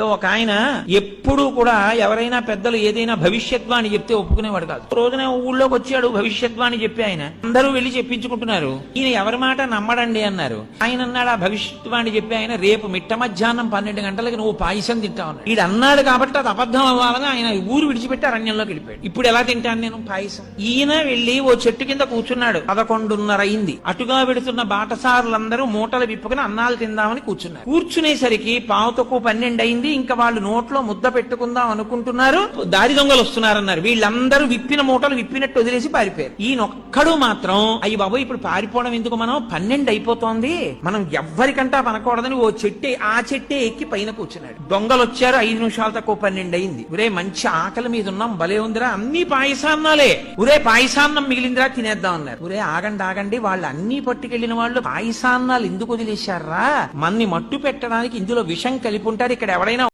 ఒక ఆయన ఎప్పుడూ కూడా ఎవరైనా పెద్దలు ఏదైనా భవిష్యత్వాణి చెప్తే ఒప్పుకునేవాడు కాదు. రోజున ఊళ్ళోకి వచ్చాడు భవిష్యత్వాణి చెప్పి ఆయన. అందరూ వెళ్లి చెప్పించుకుంటున్నారు. ఈయన ఎవరి మాట నమ్మడండి అన్నారు. ఆయన అన్నాడు ఆ భవిష్యత్వాణి చెప్పి ఆయన, రేపు మిట్ట మధ్యాహ్నం 12 గంటలకి నువ్వు పాయసం తింటావు అన్నాడు. ఈడు అన్నాడు కాబట్టి అది అబద్ధం అవ్వాలని ఆయన ఊరు విడిచిపెట్టి అరణ్యంలోకి వెళ్ళిపోయాడు. ఇప్పుడు ఎలా తింటాను నేను పాయసం? ఈయన వెళ్లి ఓ చెట్టు కింద కూర్చున్నాడు. 11:30 అయింది. అటుగా వెడుతున్న బాటసారులందరూ మూటలు విప్పుకుని అన్నాలు తిందామని కూర్చున్నారు. కూర్చునేసరికి పావుతకు 12 అయింది. ఇంకా వాళ్ళు నోట్లో ముద్ద పెట్టుకుందాం అనుకుంటున్నారు. దారి దొంగలు వస్తున్నారన్నారు. వీళ్ళందరూ విప్పిన మూటలు విప్పినట్టు వదిలేసి పారిపోయారు. ఈయనొక్కడు మాత్రం అయ్యి బాబు ఇప్పుడు పారిపోవడం ఎందుకు, మనం 12 అయిపోతోంది, మనం ఎవ్వరికంటా పనకూడదని ఓ చెట్టే ఆ చెట్టే ఎక్కి పైన కూర్చున్నాడు. దొంగలు వచ్చారు. 5 నిమిషాలు తక్కువ 12 అయింది. ఒరే మంచి ఆకలి మీద ఉన్నాం, భలే ఉందిరా, అన్ని పాయసాన్నాలే, ఒరే పాయసాన్నం మిగిలిందిరా తినేద్దాం అన్నారు. ఒరే ఆగండి ఆగండి, వాళ్ళు అన్ని పట్టుకెళ్లిన వాళ్ళు పాయసాన్నాలు ఎందుకు వదిలేశారా? మన్ని మట్టు పెట్టడానికి ఇందులో విషం కలిపి ఉంటారు. ఇక్కడ ఎవడైనా